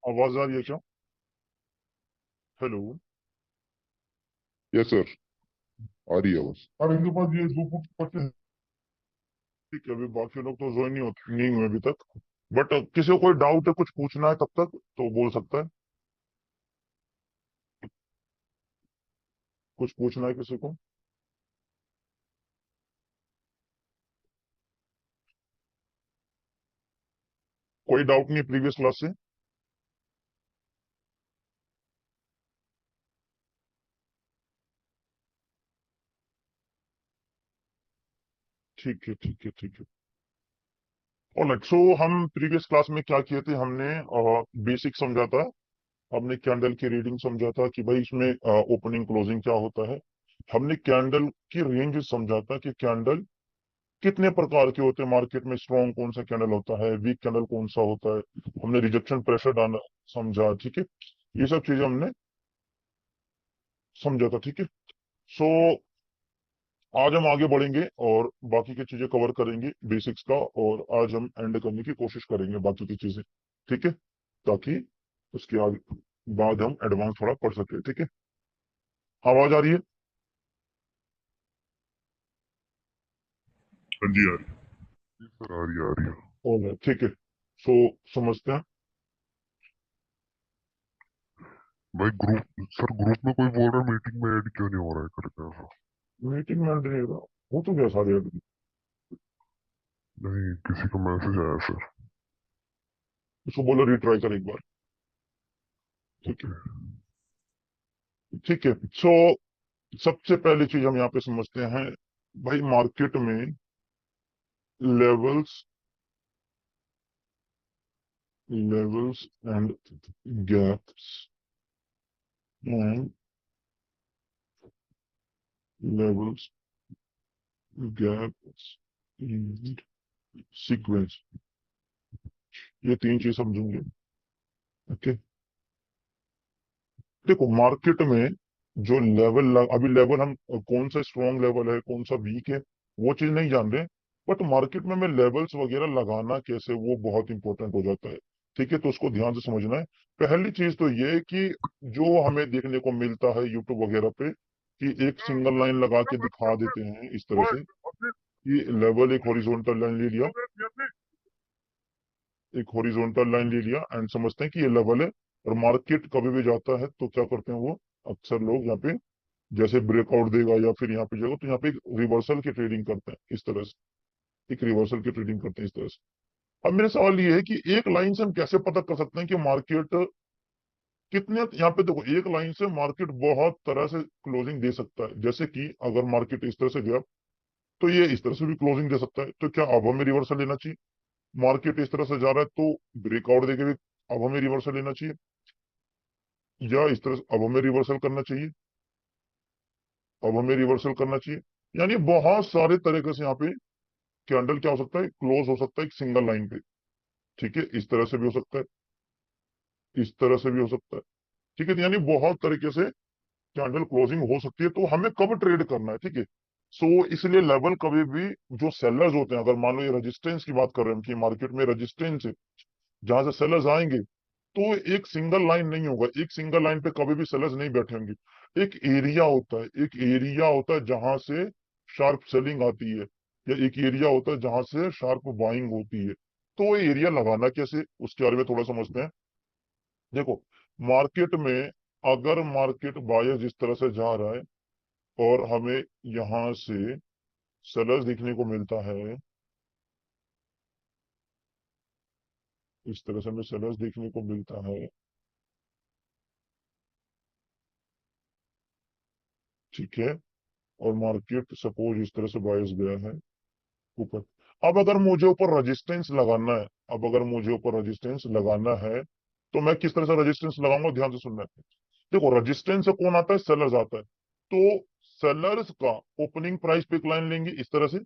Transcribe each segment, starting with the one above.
आवाज आ रही है क्या? हेलो। Yes sir. आ रही है आवाज। अब इनके पास ये दो फुट पट्टे हैं। ठीक है, अभी बाकी लोग तो ज्वाइन नहीं हुए अभी तक। बट किसी को कोई डाउट है, कुछ पूछना है तब तक तो बोल सकता है। कुछ पूछना है किसी को? कोई डाउट नहीं प्रीवियस क्लास से? ठीक है, ठीक है, ठीक है। ऑलराइट, सो हम प्रीवियस क्लास में क्या किए थे? हमने बेसिक समझा था। हमने कैंडल की रीडिंग समझा था कि भाई इसमें ओपनिंग क्लोजिंग क्या होता है। हमने कैंडल की रेंज समझा था कि कैंडल कितने प्रकार के होते हैं मार्केट में। स्ट्रॉन्ग कौन सा कैंडल होता है, वीक कैंडल कौन सा होता है। हमने रिजेक्शन प्रेशर डालना समझा। ठीक है, ये सब चीजें हमने समझा था। ठीक है। सो आज हम आगे बढ़ेंगे और बाकी की चीजें कवर करेंगे बेसिक्स का, और आज हम एंड करने की कोशिश करेंगे बाकी की चीजें। ठीक है, ताकि उसके आगे बाद हम एडवांस थोड़ा पढ़ सके। ठीक है, आवाज आ रही है? हाँ जी आ रही है। जी सर आ रही है आ रही है। और ठीक है, सो समझते हैं। भाई ग्रुप सर ग्रुप में कोई बोल रहा है मीटिंग में ऐड क्यों नहीं हो रहा है करके ऐसा। मीटिंग में नहीं रहा, वो तो क्या सारे आदमी। नहीं किसी का मैसेज आया सर। उसको बोलो रिट्राई कर एक बार। ठीक है, ओके। ठीक है। सो सबसे पहली चीज हम यहाँ पे समझते हैं, भाई मार्केट में levels levels and gaps and levels gaps and sequence, ये तीन चीज समझेंगे। ओके, देखो मार्केट में जो अभी लेवल हम कौन सा स्ट्रॉन्ग लेवल है कौन सा वीक है वो चीज नहीं जान रहे। बट मार्केट में हमें लेवल्स वगैरह लगाना कैसे, वो बहुत इंपॉर्टेंट हो जाता है। ठीक है, तो उसको ध्यान से समझना है। पहली चीज तो ये है कि जो हमें देखने को मिलता है यूट्यूब वगैरह पे कि एक सिंगल लाइन लगा के दिखा देते हैं इस तरह से कि लेवल, एक हॉरिजॉन्टल लाइन ले लिया, एक हॉरिजॉन्टल लाइन ले लिया एंड समझते हैं कि ये लेवल है। और मार्केट कभी भी जाता है तो क्या करते हैं वो, अक्सर लोग यहाँ पे जैसे ब्रेकआउट देगा या फिर यहाँ पे जाएगा तो यहाँ पे एक रिवर्सल की ट्रेडिंग करते हैं इस तरह से। एक रिवर्सल की ट्रेडिंग करते हैं इस तरह से। अब मेरा सवाल ये है कि एक लाइन से हम कैसे पता कर सकते हैं कि मार्केट कितने, यहाँ पे देखो एक लाइन से मार्केट बहुत तरह से क्लोजिंग दे सकता है। जैसे कि अगर मार्केट इस तरह से गया तो ये इस तरह से भी क्लोजिंग दे सकता है, तो क्या अब हमें रिवर्सल लेना चाहिए? मार्केट इस तरह से जा रहा है तो ब्रेकआउट देके भी अब हमें रिवर्सल लेना चाहिए, या इस तरह से अब हमें रिवर्सल करना चाहिए, अब हमें रिवर्सल करना चाहिए। यानी बहुत सारे तरीके से यहाँ पे कैंडल क्या हो सकता है, क्लोज हो सकता है एक सिंगल लाइन पे। ठीक है, इस तरह से भी हो सकता है, इस तरह से भी हो सकता है। ठीक है, तो यानी बहुत तरीके से कैंडल क्लोजिंग हो सकती है। तो हमें कब ट्रेड करना है? ठीक है, सो इसलिए लेवल कभी भी, जो सेलर्स होते हैं, अगर मान लो ये रेजिस्टेंस की बात कर रहे हैं हम कि मार्केट में रेजिस्टेंस है जहां से सेलर्स आएंगे, तो एक सिंगल लाइन नहीं होगा। एक सिंगल लाइन पे कभी भी सेलर्स नहीं बैठेंगे। एक एरिया होता है, एक एरिया होता है जहां से शार्प सेलिंग आती है, या एक एरिया होता है जहां से शार्प बाइंग होती है। तो वो एरिया लगाना कैसे, उसके बारे में थोड़ा समझते हैं। देखो मार्केट में अगर मार्केट बायर्स जिस तरह से जा रहा है और हमें यहां से सेलर्स दिखने को मिलता है, इस तरह से हमें सेलर्स देखने को मिलता है। ठीक है, और मार्केट सपोज इस तरह से बायर्स गया है ऊपर। अब अगर मुझे ऊपर रेजिस्टेंस लगाना है, अब अगर मुझे ऊपर रेजिस्टेंस लगाना है तो मैं किस तरह से रेजिस्टेंस लगाऊंगा, ध्यान से सुनना है। देखो रेजिस्टेंस से कौन आता है, सेलर्स आता है। तो सेलर्स का ओपनिंग प्राइस पे एक लाइन लेंगे इस तरह से,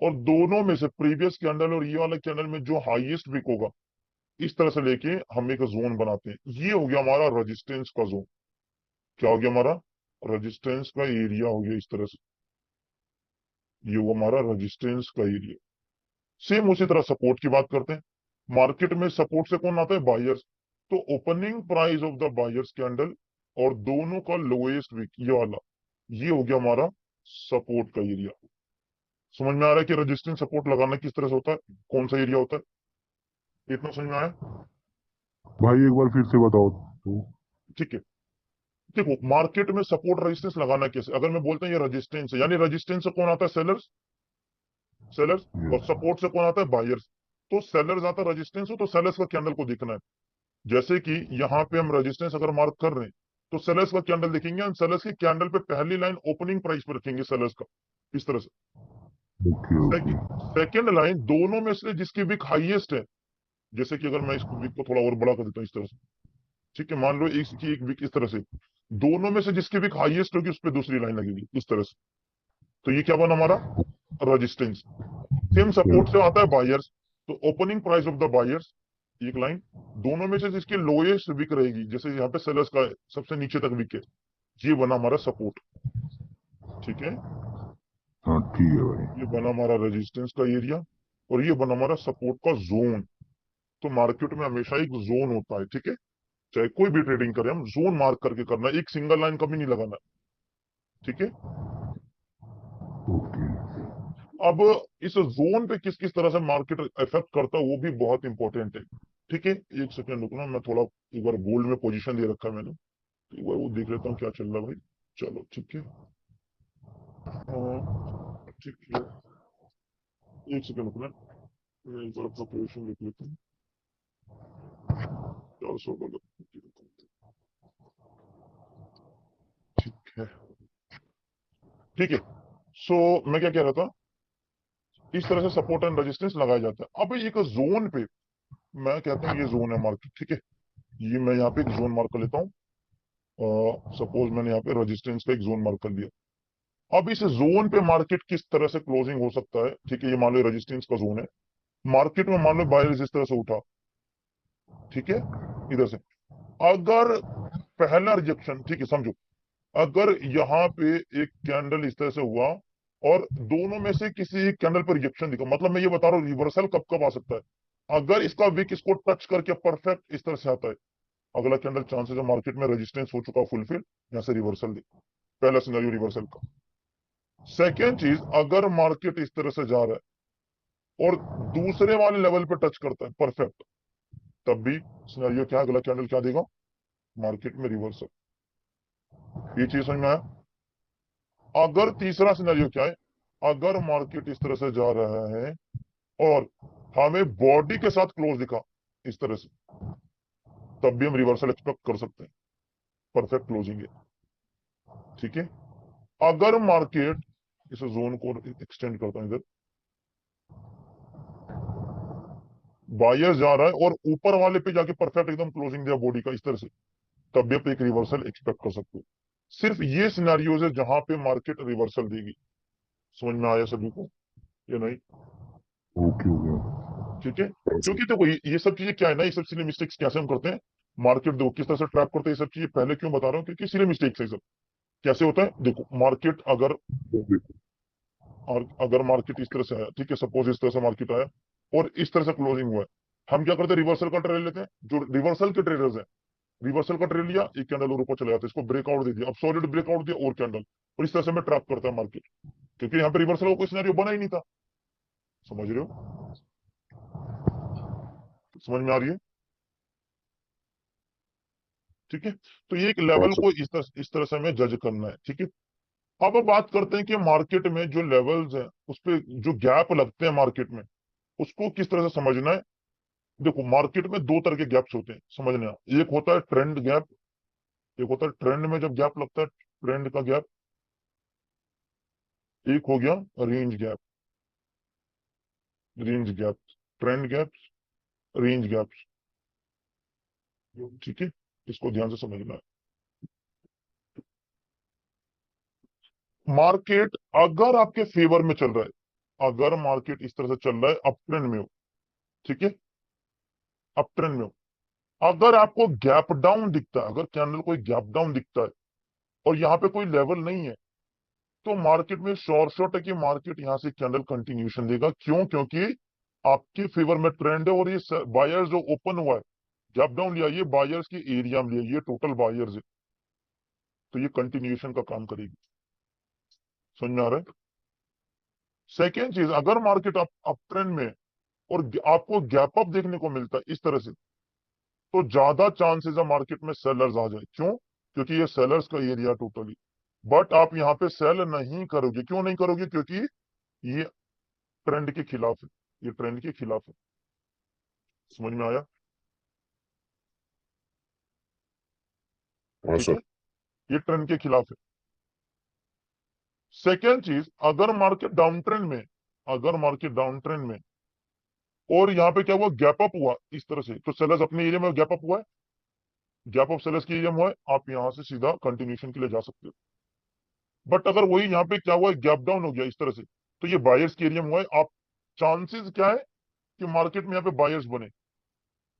और दोनों में से प्रीवियस कैंडल और ये वाला कैंडल में जो हाईएस्ट विक होगा इस तरह से लेके हम एक जोन बनाते हैं। ये हो गया हमारा रेजिस्टेंस का जोन। क्या हो गया हमारा? रेजिस्टेंस का एरिया हो गया इस तरह से। ये हुआ हमारा रेजिस्टेंस का एरिया। सेम उसी तरह सपोर्ट की बात करते हैं। मार्केट में सपोर्ट से कौन आता है, बायर्स। तो opening price of the buyers candle और दोनों का लोएस्ट वीक ये वाला, ये हो गया हमारा सपोर्ट का एरिया। समझ में आ रहा है कि रेजिस्टेंस सपोर्ट लगाना किस तरह से होता है, कौन सा एरिया होता है, इतना समझ में आया? भाई एक बार फिर से बताओ तो। ठीक है, देखो मार्केट में सपोर्ट रेजिस्टेंस लगाना कैसे, अगर मैं बोलता हूँ ये रेजिस्टेंस है, यानी रेजिस्टेंस से कौन आता है, सेलर्स, सेलर्स, और यस। सपोर्ट से कौन आता है, बायर्स। तो सेलर्स आता है रेजिस्टेंस हो तो सेलर्स का कैंडल को देखना है। जैसे कि यहाँ पे हम रेजिस्टेंस अगर मार्क कर रहे हैं तो सेलर्स का कैंडल देखेंगे, हम सेलर्स के कैंडल पे पहली लाइन ओपनिंग प्राइस पे रखेंगे सेलर्स का, इस तरह ओके से। ओके। सेकेंड लाइन दोनों में से जिसकी विक हाईएस्ट है, जैसे कि अगर मैं इस विक को थोड़ा और बड़ा कर देता हूँ इस तरह से, ठीक है, मान लो इसकी एक विक इस तरह से, दोनों में से जिसकी विक हाईएस्ट होगी उस पर दूसरी लाइन लगेगी इस तरह से। तो ये क्या बना हमारा, रेजिस्टेंस। सेम सपोर्ट से आता है बायर्स, तो opening price of the buyers एक लाइन, दोनों में से जिसकी लोएस्ट विक रहेगी, जैसे यहाँ पे सेलर्स का है, सबसे नीचे तक विक है, ये बना हमारा सपोर्ट। ठीक है, हाँ ठीक है भाई। ये बना हमारा रेजिस्टेंस का एरिया, और ये बना हमारा सपोर्ट का जोन। तो मार्केट में हमेशा एक जोन होता है, ठीक है, चाहे कोई भी ट्रेडिंग करें हम जोन मार्क करके करना है, एक सिंगल लाइन कभी नहीं लगाना, ठीक है। ओके। अब इस जोन पे किस किस तरह से मार्केट इफेक्ट करता है वो भी बहुत इंपॉर्टेंट है, ठीक है। एक सेकंड रुकना, मैं थोड़ा एक बार गोल्ड में पोजीशन दे रखा है मैंने, तो एक बार वो देख लेता हूँ क्या चल रहा है भाई। चलो ठीक है, ठीक है, एक सेकंड रुकना, मैं एक बार अपना पोजीशन देख लेता हूँ। $400, ठीक है, ठीक है। सो मैं क्या कह रहा था, इस तरह से सपोर्ट एंड रेजिस्टेंस लगाया जाता है। अब एक जोन पे मैं कहता हूँ ये जोन है मार्केट, ठीक है, ये मैं यहाँ पे एक जोन मार्क कर लेता हूँ। सपोज मैंने यहाँ पे रेजिस्टेंस का एक जोन मार्क कर दिया। अब इस जोन पे मार्केट किस तरह से क्लोजिंग हो सकता है, ठीक है, ये मान लो रेजिस्टेंस का जोन है, मार्केट में मान लो बायर्स इस तरह से उठा, ठीक है, इधर से, अगर पहला रिजेक्शन, ठीक है समझो, अगर यहाँ पे एक कैंडल इस तरह से हुआ और दोनों में से किसी एक कैंडल पर रिजेक्शन दिखा, मतलब मैं ये बता रहा हूँ रिवर्सल कब कब आ सकता है, अगर इसका विक इसको टच करके परफेक्ट इस तरह से आता है, अगला कैंडल चांसेस है मार्केट में रेजिस्टेंस हो चुका फुलफिल, यहाँ से रिवर्सल दे, पहला सिनेरियो रिवर्सल का। सेकेंड चीज, अगर मार्केट इस तरह से जा रहा है और दूसरे वाले लेवल पे टच करता है परफेक्ट, तब भी सिनेरियो क्या है, अगला कैंडल क्या देगा, मार्केट में रिवर्सल। ये चीज समझ में आया? अगर तीसरा सिनेरियो क्या है, अगर मार्केट इस तरह से जा रहा है और हमें बॉडी के साथ क्लोज दिखा इस तरह से, तब भी हम रिवर्सल एक्सपेक्ट कर सकते हैं, परफेक्ट क्लोजिंग है, ठीक है। अगर मार्केट, इस जोन को एक्सटेंड करता हूं इधर, बायर्स जा रहा है और ऊपर वाले पे जाके परफेक्ट एकदम क्लोजिंग दिया बॉडी का इस तरह से, तब भी आप एक रिवर्सल एक्सपेक्ट कर सकते हो। सिर्फ ये सिनेरियोज है जहां पे मार्केट रिवर्सल देगी। समझ में आया सभी को या नहीं? ओके हो गया। ठीक है, क्योंकि देखो ये सब चीजें क्या है ना, ये सब सिली मिस्टेक्स कैसे हम करते हैं, मार्केट देखो किस तरह से ट्रैप करते हैं, ये सब चीजें पहले क्यों बता रहा हूँ, क्योंकि सिली मिस्टेक्स है ये सब। कैसे होता है, देखो मार्केट अगर, और अगर मार्केट इस तरह से आया, ठीक है, सपोज इस तरह से मार्केट आया और इस तरह से क्लोजिंग हुआ है, हम क्या करते हैं, रिवर्सल का ट्रेड लेते हैं, जो रिवर्सल के ट्रेडर्स हैं, रिवर्सल का ट्रेड लिया, एक कैंडल और ऊपर चले जाते हैं, इसको ब्रेकआउट दे दिया, अब सॉलिड ब्रेकआउट दिया और कैंडल, और इस तरह से मैं ट्रैप करता है मार्केट, क्योंकि यहाँ पे रिवर्सल का कोई सिनेरियो बना ही नहीं था। समझ रहे हो? समझ में आ रही है? ठीक है, तो ये एक लेवल को इस तरह से हमें जज करना है, ठीक है। अब बात करते हैं कि मार्केट में जो लेवल्स हैं उस पे जो गैप लगते हैं मार्केट में, उसको किस तरह से समझना है। देखो मार्केट में दो तरह के गैप्स होते हैं समझना, एक होता है ट्रेंड गैप, एक होता है ट्रेंड में जब गैप लगता है, ट्रेंड का गैप, एक हो गया range gap, range gap, trend gaps, range gaps, ठीक है, इसको ध्यान से समझना है। मार्केट अगर आपके फेवर में चल रहा है, अगर मार्केट इस तरह से चल रहा है अप ट्रेंड में हो, ठीक है, अप ट्रेंड में हो, अगर आपको गैप डाउन दिखता है, अगर कैंडल कोई गैप डाउन दिखता है और यहाँ पे कोई लेवल नहीं है, तो मार्केट में श्योर शॉट है कि मार्केट यहाँ से कैंडल कंटिन्यूशन देगा। क्यों? क्योंकि आपके फेवर में ट्रेंड है और ये बायर जो ओपन हुआ है गैप डाउन लिया, ये बायर्स की एरिया में लिया, ये टोटल बायर्स है, तो ये कंटिन्यूएशन का काम करेगी। समझ में आ रहा है? सेकेंड चीज, अगर मार्केट अप ट्रेंड में और आपको गैप अप देखने को मिलता है इस तरह से, तो ज्यादा चांसेस है मार्केट में सेलर्स आ जाए। क्यों? क्योंकि ये सेलर्स का एरिया टोटली। बट आप यहाँ पे सेल नहीं करोगे। क्यों नहीं करोगे? क्योंकि ये ट्रेंड के खिलाफ है, ये ट्रेंड के खिलाफ है। समझ में आया? हाँ ठीक सर। है, ये ट्रेंड के खिलाफ है। सेकेंड चीज, अगर मार्केट डाउन ट्रेंड में, अगर मार्केट डाउन ट्रेंड में और यहाँ पे क्या हुआ, गैप अप हुआ इस तरह से, तो सेलर्स अपने एरिया में गैप अप हुआ है, गैप अप सेलर्स के एरिया में हुआ है, आप यहाँ से सीधा कंटिन्यूशन के लिए जा सकते हो। बट अगर वही यहाँ पे क्या हुआ है, गैप डाउन हो गया इस तरह से, तो ये बायर्स के एरिया में हुआ है, आप चांसेस क्या है कि मार्केट में यहाँ पे बायर्स बने,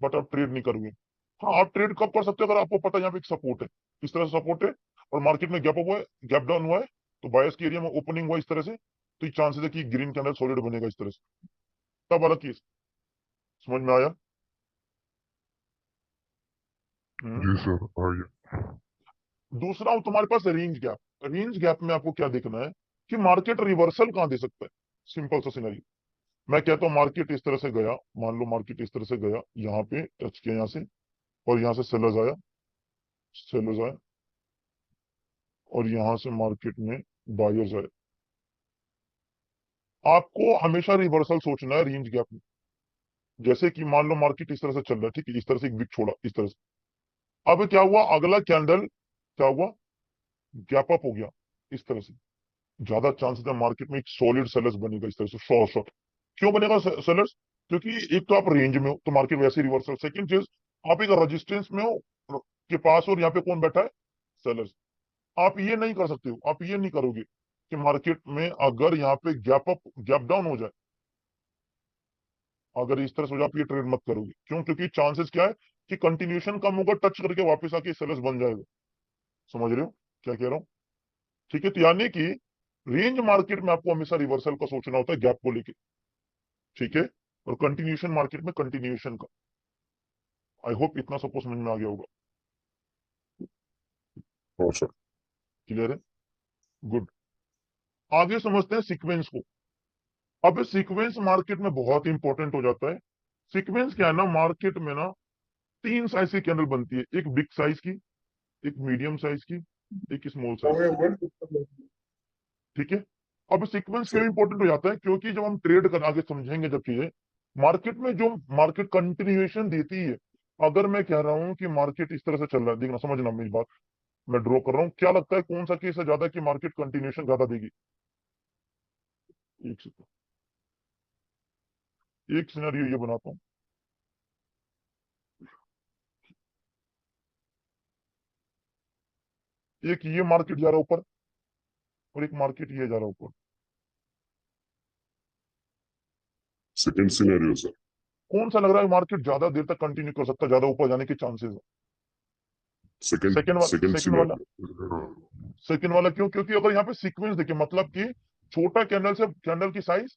बट आप ट्रेड नहीं करोगे। हाँ, आप ट्रेड कब कर सकते हो? अगर आपको पता है यहाँ पे एक सपोर्ट है, इस तरह से सपोर्ट है, और मार्केट में गैप अप हुआ है, गैप डाउन हुआ है, तो बायर्स के एरिया में ओपनिंग हुआ इस तरह से, तो ये चांसेस है कि ग्रीन कैंडल सॉलिड बनेगा इस तरह से, तब अलग केस। समझ में आया? हम्म। जी सर, आइए। दूसरा तुम्हारे पास रेंज गैप। रेंज गैप में आपको क्या देखना है कि मार्केट रिवर्सल कहाँ दे सकता है। सिंपल सा सिनेरियो, मैं कहता हूँ मार्केट इस तरह से गया, मान लो मार्केट इस तरह से गया, यहाँ पे टच किया यहाँ से, और यहाँ से सेलर्स आया, सेलर्स आया, और यहाँ से मार्केट में बायर्स आए। आपको हमेशा रिवर्सल सोचना है रेंज गैप में। जैसे कि मान लो मार्केट इस तरह से चल रहा है, ठीक है, इस तरह से एक विक छोड़ा इस तरह से, अब क्या हुआ, अगला कैंडल क्या हुआ, गैप अप हो गया इस तरह से, ज्यादा चांसेस है मार्केट में एक सॉलिड सेलर्स बनेगा इस तरह से, शॉर्ट शॉर्ट। क्यों बनेगा सेलर्स? क्योंकि एक तो आप रेंज में हो तो मार्केट वैसे रिवर्सल, सेकंड चीज आप एक रेजिस्टेंस में हो के पास, और यहाँ पे कौन बैठा है, सेलर्स। आप ये नहीं कर सकते हो, आप ये नहीं करोगे कि मार्केट में अगर यहाँ पे गैप अप गैप डाउन हो जाए, अगर इस तरह से हो जाए, आप ये ट्रेड मत करोगे। क्यों? क्योंकि चांसेस क्या है कि कंटिन्यूशन कम होगा, टच करके वापस आके सेलर्स बन जाएगा। समझ रहे हो क्या कह रहा हूँ? ठीक है, तो यानी कि रेंज मार्केट में आपको हमेशा रिवर्सल का सोचना होता है, गैप को लेके। ठीक है, और कंटिन्यूशन मार्केट में कंटिन्यूशन का। आई होप इतना सबको समझ में आ गया होगा। हाँ सर। क्लियर है? गुड। आगे समझते हैं सीक्वेंस को। अब सीक्वेंस मार्केट में बहुत इंपॉर्टेंट हो जाता है। सीक्वेंस क्या है ना, मार्केट में ना तीन साइज की कैंडल बनती है, एक बिग साइज की, एक मीडियम साइज की, एक स्मॉल साइज की। ठीक है, अब सीक्वेंस क्यों सर इंपॉर्टेंट हो जाता है? क्योंकि जब हम ट्रेड कर आगे समझेंगे जब चीजें, मार्केट में जो मार्केट कंटिन्यूएशन देती है, अगर मैं कह रहा हूं कि मार्केट इस तरह से चल रहा है, देखना समझना मेरी बात, मैं ड्रॉ कर रहा हूँ, क्या लगता है कौन सा केस है ज्यादा कि मार्केट कंटिन्यूएशन ज्यादा देगी? एक सेकंड, एक सिनेरियो ये बनाता हूँ। एक ये मार्केट जा रहा है ऊपर, और एक मार्केट ये जा रहा है ऊपर। Second scenario sir. कौन सा लग रहा है मार्केट ज्यादा देर तक कंटिन्यू कर सकता है, ज्यादा ऊपर जाने के चांसेस है? सेकंड सेकंड वाला, सेकंड सेकंड वाला। सिनेरियो। सेकंड वाला क्यों? क्योंकि अगर यहाँ पे सीक्वेंस देखिए, मतलब कि छोटा कैंडल से कैंडल की साइज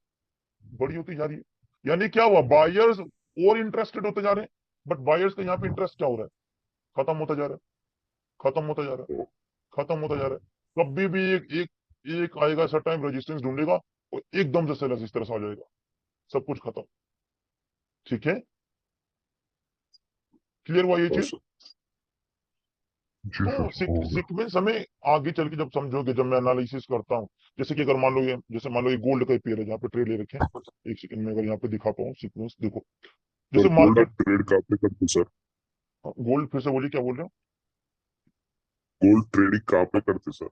बड़ी होती जा रही है, यानी क्या हुआ, बायर्स और इंटरेस्टेड होते जा रहे हैं, बट बायर्स का यहाँ पे इंटरेस्ट क्या हो रहा है, खत्म होता जा रहा है, खत्म होता जा रहा है, खत्म होता जा रहा है। कभी भी एक एक एक आएगा ऐसा टाइम, रेजिस्टेंस ढूंढेगा और एकदम से सेलर्स इस तरह से आ जाएगा, सब कुछ खत्म। ठीक है, क्लियर हुआ ये हाँ चीज? सर। जी तो सर, हो गया। सीक्वेंस हमें आगे चल के जब समझोगे, जब मैं एनालिसिस करता हूँ, जैसे कि अगर मान लो ये, जैसे मान लो ये गोल्ड का ही पेयर है जहाँ पे ट्रेड ले रखे हैं, एक सेकंड में अगर यहाँ पे दिखा पाऊँ सीक्वेंस, देखो सर जैसे गोल्ड मार्केट। आप ट्रेड कहाँ पे करते सर? गोल्ड फिर से बोलिए, क्या बोल रहे हो? गोल्ड ट्रेडिंग कहाँ पे करते सर?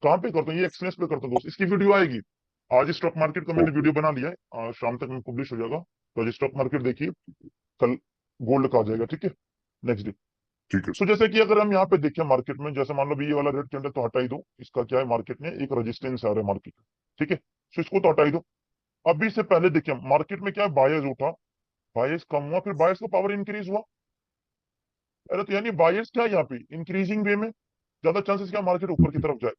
कहाँ पे करता हूँ? ये एक्सप्रेस पे करता हूँ दोस्त, इसकी वीडियो आएगी। आज स्टॉक मार्केट का मैंने ओके। वीडियो बना लिया है, शाम तक में पब्लिश हो जाएगा, तो आज स्टॉक मार्केट देखिए, कल गोल्ड का आ जाएगा। ठीक है, नेक्स्ट डे। ठीक है तो सर। जैसे कि अगर हम यहाँ पे देखें मार्केट में, जैसे मान लो भी ये वाला रेड कैंडल तो हटा ही दो, इसका क्या है, मार्केट में एक रेजिस्टेंस आ रहा है मार्केट। ठीक है, तो इसको तो हटा ही दो। अभी से पहले देखिए मार्केट में क्या है, बायर्स उठा, बायर्स कम हुआ, फिर बायर्स का पावर इंक्रीज हुआ। अरे तो यानी बायर्स क्या है यहाँ पे, इंक्रीजिंग वे में, ज्यादा चांसेस क्या मार्केट ऊपर की तरफ जाए।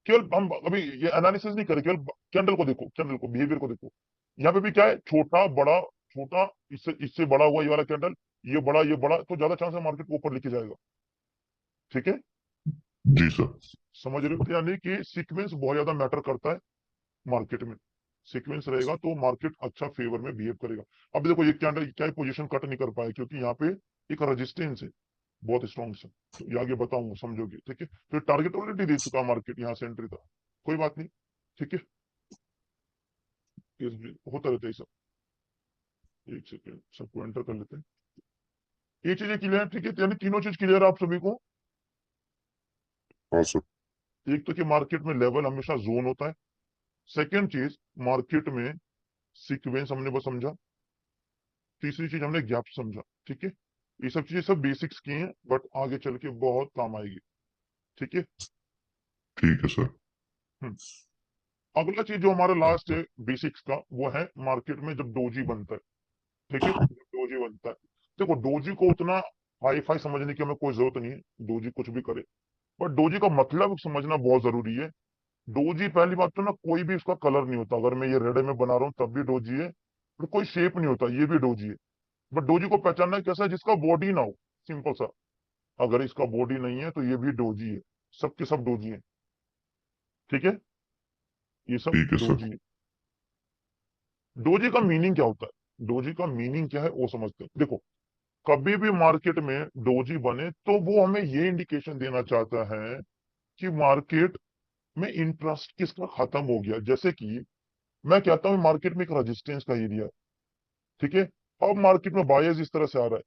केवल हम अभी ये एनालिसिस नहीं करें, केवल कैंडल को देखो, कैंडल को, बिहेवियर को देखो। यहाँ पे भी क्या है, छोटा बड़ा, छोटा, इससे इससे बड़ा हुआ ये वाला कैंडल, ये बड़ा, तो ज्यादा चांस है मार्केट को ऊपर लेके जाएगा। ठीक है, जी सर। समझ रहे हो? तो यानी कि सीक्वेंस बहुत ज्यादा मैटर करता है मार्केट में। सीक्वेंस रहेगा तो मार्केट अच्छा फेवर में बिहेव करेगा। अब देखो ये कैंडल क्या पोजीशन कट नहीं कर पाया, क्योंकि यहाँ पे एक रेजिस्टेंस है बहुत स्ट्रॉन्ग से, तो ये आगे बताऊंगा, समझोगे? ठीक है, तो टारगेट ऑलरेडी दे चुका मार्केट यहाँ से एंट्री था, कोई बात नहीं। ठीक है, होता रहता है ये सब। एक सेकेंड, सबको एंटर कर लेते हैं। ये चीजें क्लियर है? ठीक है, यानी तीनों चीज क्लियर है आप सभी को। हाँ सर। एक तो कि मार्केट में लेवल हमेशा जोन होता है। सेकेंड चीज, मार्केट में सीक्वेंस हमने बस समझा। तीसरी चीज हमने गैप समझा। ठीक है, ये सब चीजें सब बेसिक्स की हैं, बट आगे चल के बहुत काम आएगी। ठीक है। ठीक है सर। हम्म। अगला चीज जो हमारा लास्ट है बेसिक्स का, वो है मार्केट में जब डोजी बनता है। ठीक है, डोजी बनता है। देखो डोजी को उतना हाई फाई समझने की हमें कोई जरूरत नहीं है, डोजी कुछ भी करे, बट डोजी का मतलब समझना बहुत जरूरी है। डोजी पहली बात तो ना, कोई भी उसका कलर नहीं होता। अगर मैं ये रेड में बना रहा हूँ तब भी डोजी है, तो कोई शेप नहीं होता, ये भी डोजी है। बट डोजी को पहचानना कैसा है? जिसका बॉडी ना हो, सिंपल सा। अगर इसका बॉडी नहीं है तो ये भी डोजी है, सबके सब डोजी है। ठीक है, ये सब ठीक है सर। डोजी है। डोजी का मीनिंग क्या होता है? डोजी का मीनिंग क्या है वो समझते हैं। देखो, कभी भी मार्केट में डोजी बने तो वो हमें ये इंडिकेशन देना चाहता है कि मार्केट में इंटरेस्ट किसका खत्म हो गया। जैसे कि मैं कहता हूं मार्केट में एक रेजिस्टेंस का एरिया है। ठीक है, अब मार्केट में बायर्स इस तरह से आ रहा है,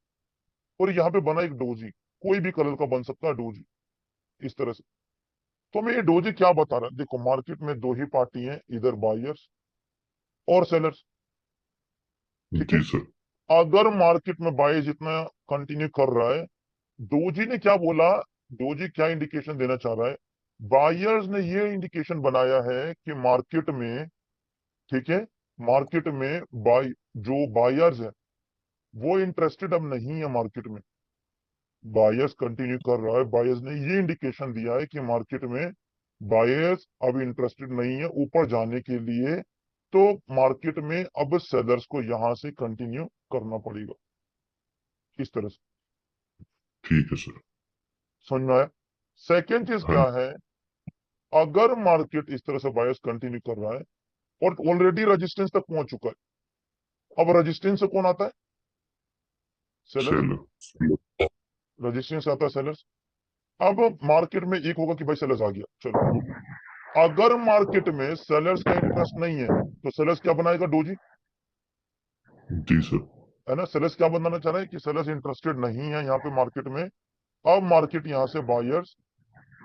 और यहाँ पे बना एक डोजी, कोई भी कलर का बन सकता है डोजी, इस तरह से। तो हमें ये डोजी क्या बता रहा है? देखो मार्केट में दो ही पार्टी हैं, इधर बायर्स और सेलर्स। ठीक है, जी सर। अगर मार्केट में बायर्स इतना कंटिन्यू कर रहा है, डोजी ने क्या बोला, डोजी क्या इंडिकेशन देना चाह रहा है? बायर्स ने ये इंडिकेशन बनाया है कि मार्केट में, ठीक है, मार्केट में बाय जो बायर्स है वो इंटरेस्टेड अब नहीं है मार्केट में। बायर्स कंटिन्यू कर रहा है, बायर्स ने ये इंडिकेशन दिया है कि मार्केट में बायर्स अब इंटरेस्टेड नहीं है ऊपर जाने के लिए, तो मार्केट में अब सेलर्स को यहां से कंटिन्यू करना पड़ेगा, इस तरह से। ठीक है सर। समझ में आया? सेकेंड चीज हाँ क्या है? अगर मार्केट इस तरह से बायर्स कंटिन्यू कर रहा है और ऑलरेडी रेजिस्टेंस तक पहुंच चुका है, अब रेजिस्टेंस से कौन आता है? सेलर्स। सेलर। रेजिस्टेंस आता है सेलर्स। अब मार्केट में एक होगा कि भाई सेलर्स आ गया, चलो। अगर मार्केट में सेलर्स का इंटरेस्ट नहीं है तो सेलर्स क्या बनाएगा? डोजी। जी सर। है ना? सेलर्स क्या बनाना चाह रहे हैं कि सेलर्स इंटरेस्टेड नहीं है यहाँ पे मार्केट में, अब मार्केट यहाँ से बायर्स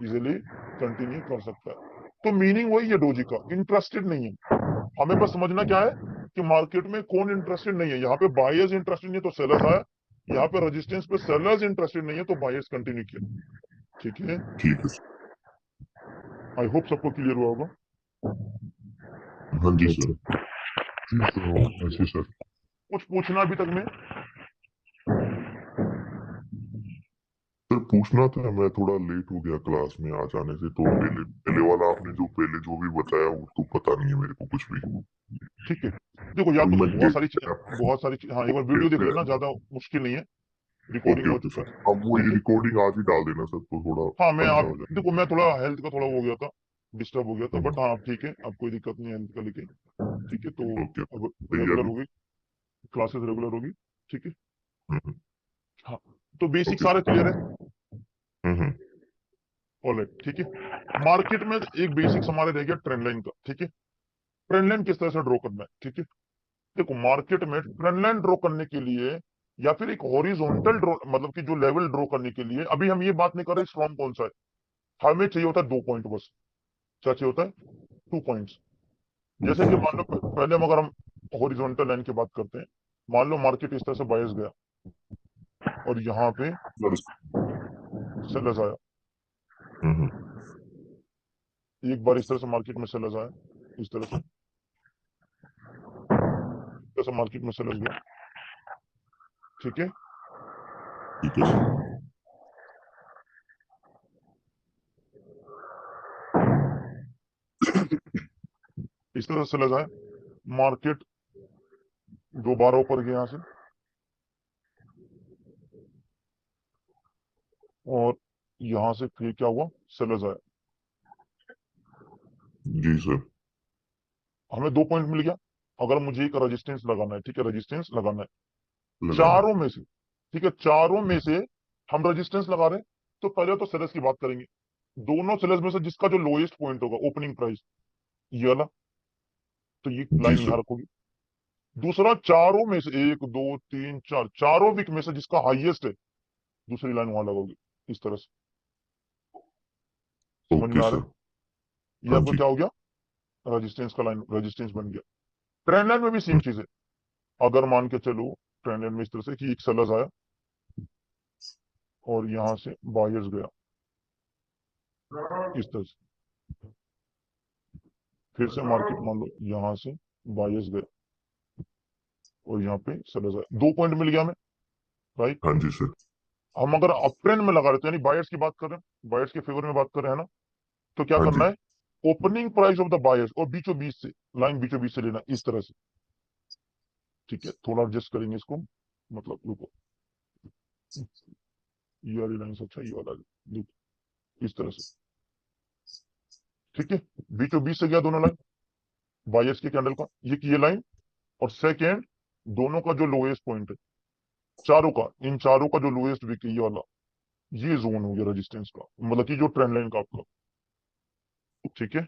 इजिली कंटिन्यू कर सकता है। तो मीनिंग वही है डोजी का, इंटरेस्टेड नहीं है। हमें बस समझना क्या है कि मार्केट में कौन इंटरेस्टेड नहीं है। यहाँ पे बायर्स इंटरेस्टेड नहीं है तो सेलर्स आया, यहाँ पे रेजिस्टेंस पे सेलर्स इंटरेस्टेड नहीं है तो बायर्स कंटिन्यू किया। ठीक है, ठीक है सर। आई होप सबको क्लियर हुआ होगा। हाँ जी सर। जी सर, ऐसे सर। कुछ पूछना अभी तक में? सर पूछना था, मैं थोड़ा लेट हो गया क्लास में आ जाने से, तो पहले पहले वाला आपने जो पहले जो भी बताया वो तो पता नहीं है मेरे को कुछ भी। ठीक है, देखो या तो तो मैं बहुत डेट सारी चीजें, बहुत सारी चीज, हाँ एक बार वीडियो देख लेना, ज्यादा मुश्किल नहीं है, रिकॉर्डिंग ओके हो ओके चुका सर। है। अब वो ठीक है, रिकॉर्डिंग आज ही डाल देना सर, तो थोड़ा हाँ मैं अच्छा आप हो जाए। देखो, मैं थोड़ा हेल्थ का थोड़ा हो गया था, डिस्टर्ब हो गया था, हम्म, बट हाँ ठीक है, अब कोई दिक्कत नहीं है हेल्थ का लेके। ठीक है, तो ओके ओके। अब सही है रेगुलर अभी। होगी, क्लासेस रेगुलर होगी। ठीक है, हम्म, हाँ, तो बेसिक ओके सारा सर। क्लियर है। हम्म। ऑलराइट, ठीक है। मार्केट में एक बेसिक हमारे रह गया ट्रेंड लाइन का। ठीक है, ट्रेंड लाइन किस तरह से ड्रॉ करना है? ठीक है, देखो मार्केट में ट्रेंड लाइन ड्रॉ करने के लिए या फिर एक हॉरिजॉन्टल ड्रॉ, मतलब कि जो लेवल ड्रॉ करने के लिए, अभी हम ये बात नहीं कर रहे स्ट्रॉन्ग कौन सा है, हमें चाहिए होता है 2 पॉइंट बस। क्या चाहिए होता है? 2 पॉइंट्स। जैसे कि मान लो पहले हम अगर हम हॉरिजॉन्टल लाइन की बात करते हैं, मान लो मार्केट इस तरह से बायस गया और यहाँ पे सेलर्स आया, हम्म। एक बार इस तरह से मार्केट में सेलर्स आया, इस तरह से, इस तरह से मार्केट में सेलर्स गया। ठीक है, ठीक है सर। इस तरह से सेलर्स आया, मार्केट जो 12 ऊपर गया यहाँ से, और यहाँ से फिर क्या हुआ, सेलर्स आया, जी सर। हमें 2 पॉइंट मिल गया। अगर मुझे एक रेजिस्टेंस लगाना है, ठीक है, रेजिस्टेंस लगाना है लगाना चारों में से, ठीक है, चारों में से हम रेजिस्टेंस लगा रहे हैं, तो पहले तो सेलर्स की बात करेंगे। दोनों सेलर्स में से जिसका जो लोएस्ट पॉइंट होगा ओपनिंग प्राइस, ये वाला, तो ये है। जी लाइन यहाँ सर। रखोगी। दूसरा, चारों में से 1 2 3 4, चारों वीक में से जिसका हाईएस्ट है, दूसरी लाइन वहां लगोगी, इस तरह से। समझ ओके में आ रहा सर। है? ये हाँ आपको जी। क्या हो गया, रेजिस्टेंस का लाइन, रेजिस्टेंस बन गया। ट्रेंड लाइन में भी सेम चीज है। अगर मान के चलो ट्रेंड लाइन में इस तरह से कि एक सेलर्स आया और यहां से बायर्स गया, इस तरह से, फिर से मार्केट मान लो यहां से बायर्स गए और यहाँ पे सेलर्स आए, 2 पॉइंट मिल गया हमें, राइट। हाँ जी सर। हम अगर अप ट्रेंड में लगा रहे थे, यानी बायर्स की बात कर रहे हैं, बायर्स के फेवर में बात कर रहे हैं ना, तो क्या हाँ करना जी। है, opening price of the buyers और बीचों बीच से, लाइन बीचों बीच से लेना, इस तरह से। ठीक है, थोड़ा एडजस्ट करेंगे इसको, मतलब रुको, ये वाली लाइन से अच्छा ये वाला, देखो, इस तरह से। ठीक है, बीचों बीच से गया दोनों लाइन, बायर्स के कैंडल का ये लाइन, और सेकेंड, दोनों का जो लोएस्ट पॉइंट है, चारों का, इन चारों का जो लोएस्ट वीक है, ये वाला, ये जोन हो गया रेजिस्टेंस का, मतलब कि जो ट्रेंड लाइन का आपका। ठीक है,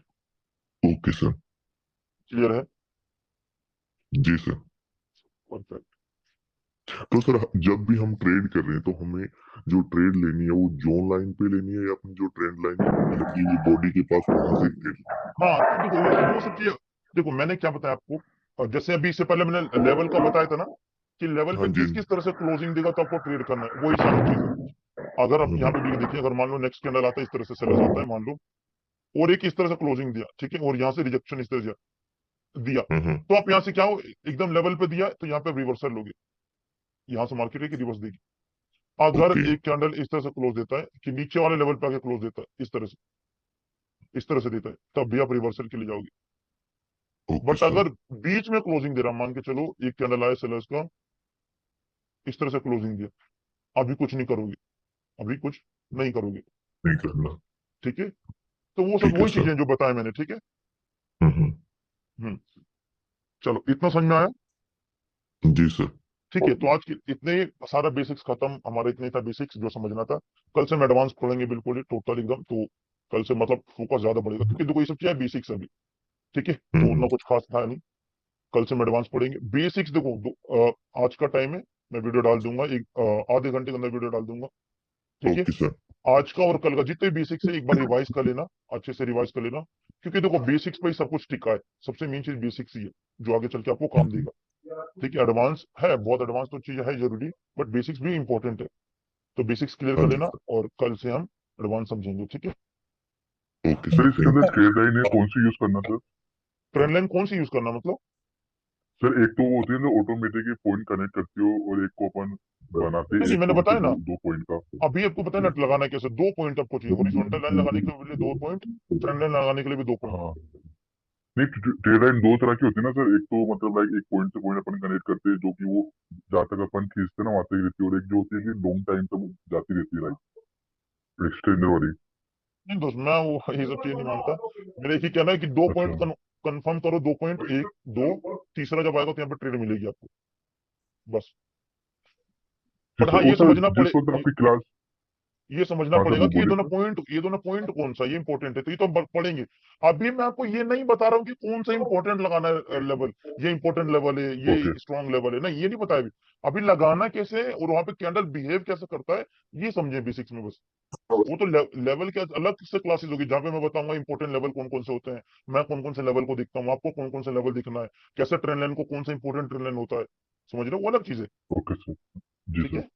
ओके सर। क्लियर है? जी सर। परफेक्ट। तो सर जब भी हम ट्रेड कर रहे हैं तो हमें जो ट्रेड लेनी है वो जोन लाइन पे लेनी है या अपनी जो ट्रेंड लाइन लगी हुई बॉडी के पास वहां से ट्रेड। हाँ, तो देखो वो सब चीजें, देखो मैंने क्या बताया आपको, और जैसे अभी इससे पहले मैंने लेवल का बताया था ना, कि लेवल पे हाँ जी। किस किस तरह से क्लोजिंग देगा तो आपको ट्रेड करना है, वही सारी चीजें। अगर आप यहाँ पे भी देखिए, अगर मान लो नेक्स्ट कैंडल आता है इस तरह से, सेलर्स आता है मान लो, और एक इस तरह से क्लोजिंग दिया, ठीक है, और यहाँ से रिजेक्शन इस तरह से दिया, हम्म। तो आप यहाँ से क्या हो, एकदम लेवल पे दिया तो यहाँ पे रिवर्सल लोगे, यहाँ से मार्केट है कि रिवर्स देगी। अगर ओके। एक कैंडल इस तरह से क्लोज देता है कि नीचे वाले लेवल पे आके क्लोज देता है, इस तरह से, इस तरह से देता है, तब भी आप रिवर्सल के लिए जाओगे। Okay but sir. अगर बीच में क्लोजिंग दे रहा, मान के चलो एक कैंडल आया सेलर्स का, इस तरह से क्लोजिंग दिया, अभी कुछ नहीं करोगे, अभी कुछ नहीं करोगे। नहीं करना। ठीक है, तो वो सब ठीक है वही सर। चीजें जो बताया मैंने, ठीक है। हम्म। हम्म, चलो इतना समझ में आया। जी सर। ठीक है, तो आज की इतने ही, सारा बेसिक्स खत्म हमारा, इतने था बेसिक्स जो समझना था। कल से हम एडवांस पढ़ेंगे बिल्कुल ही टोटल एकदम, तो कल से मतलब फोकस ज्यादा बढ़ेगा, क्योंकि देखो ये सब चीजें बेसिक्स अभी, ठीक है, तो उतना हम्म। कुछ खास था नहीं। कल से हम एडवांस पढ़ेंगे बेसिक्स। देखो आज का टाइम है, मैं वीडियो डाल दूंगा, एक आधे घंटे के अंदर वीडियो डाल दूंगा, ठीक है। Okay sir. आज का और कल का जितने बेसिक्स है एक बार रिवाइज कर लेना, अच्छे से रिवाइज कर लेना, क्योंकि देखो बेसिक्स पे ही सब कुछ टिका है, सबसे मेन चीज बेसिक्स ही है, जो आगे चल के आपको काम हम्म। देगा। ठीक है, एडवांस है, बहुत एडवांस तो चीज है जरूरी, बट बेसिक्स भी इंपॉर्टेंट है, तो बेसिक्स क्लियर हाँ कर जी लेना, सर। और कल से हम एडवांस समझेंगे, ठीक है। ओके सर इसके अंदर ट्रेड लाइन है कौन सी यूज करना सर। ट्रेंड लाइन कौन सी यूज करना मतलब? सर एक तो वो होती है ना ऑटोमेटिक पॉइंट कनेक्ट करती हो और एक को अपन बनाते नहीं हैं नहीं, एक मैंने पॉइंट से बताया ना, दो पॉइंट का। अभी आपको पता है ना लगाना कैसे, 2 पॉइंट आपको चाहिए, हॉरिजॉन्टल लाइन लगाने के लिए 2 पॉइंट, ट्रेंड लाइन लगाने के लिए भी 2 पॉइंट। हाँ। नहीं ट्रेड लाइन दो तरह की होती है ना सर एक तो मतलब लाइक एक पॉइंट से पॉइंट अपन कनेक्ट करते हैं जो कि वो जहाँ तक अपन खींचते हैं ना वहां तक रहती है और एक जो होती है कि लॉन्ग टाइम तक जाती रहती है लाइक एक्सटेंडर वाली। नहीं दोस्त, मैं वो ये सब चीज नहीं मानता। मेरा एक ही कहना है कि 2 पॉइंट अच्छा। कंफर्म करो, 2 पॉइंट, 1 2, तीसरा जब आएगा तो यहाँ पे ट्रेड मिलेगी आपको, बस। जी बट हाँ, सर वो ये सर समझना जिस वक्त पड़े, आपकी क्लास। ये समझना हाँ सर पड़ेगा वो कि बोलिए सर। ये दोनों पॉइंट कौन सा, ये इंपॉर्टेंट है, तो ये तो हम पढ़ेंगे। अभी मैं आपको ये नहीं बता रहा हूँ कि कौन सा इंपॉर्टेंट लगाना है लेवल, ये इंपॉर्टेंट लेवल है, ओके। ये स्ट्रॉन्ग लेवल है, नहीं ये नहीं बताया अभी लगाना कैसे है, और वहां पे कैंडल बिहेव कैसे करता है, ये समझे बेसिक्स में बस। वो तो लेवल के अलग से क्लासेस होगी, जहाँ पे मैं बताऊंगा इंपॉर्टेंट लेवल कौन कौन से होते हैं, मैं कौन कौन से लेवल को देखता हूँ, आपको कौन कौन से लेवल दिखना है, कैसे ट्रेंड लाइन को, कौन सा इंपॉर्टेंट ट्रेंड लाइन होता है, समझ रहे हो, वो अलग चीज है। Okay sir. जी ठीक सर। है,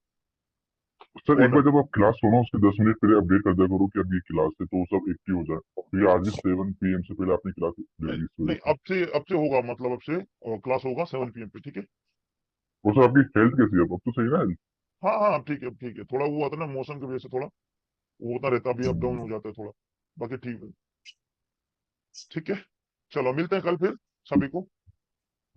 सर वो एक बार अलग। जब आप क्लास हो ना उसके 10 मिनट पहले अपडेट कर दिया करो कि अब ये क्लास है तो सब एक्टिव हो जाए क्योंकि आज भी 7 PM से पहले आपने क्लास ले नहीं ली इस वजह नहीं, से। अब से होगा, मतलब अब से क्लास होगा 7 PM पे, ठीक है। और सर आपकी हेल्थ कैसी है अब तो सही ना health? हाँ हाँ, ठीक है ठीक है, थोड़ा वो आता है ना मौसम की वजह से, थोड़ा वो होता रहता है, अभी अप डाउन हो जाता है थोड़ा, बाकी ठीक है। ठीक है, चलो मिलते हैं कल फिर सभी को,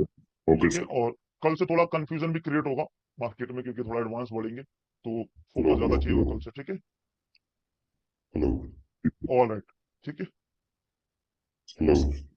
ओके ठीक है, सर। और कल से थोड़ा कंफ्यूजन भी क्रिएट होगा मार्केट में, क्योंकि थोड़ा एडवांस बढ़ेंगे, तो फोकस हेलो ज्यादा हेलो चाहिए हेलो होगा कल से, ठीक है? हेलो ऑल राइट, ठीक है। हेलो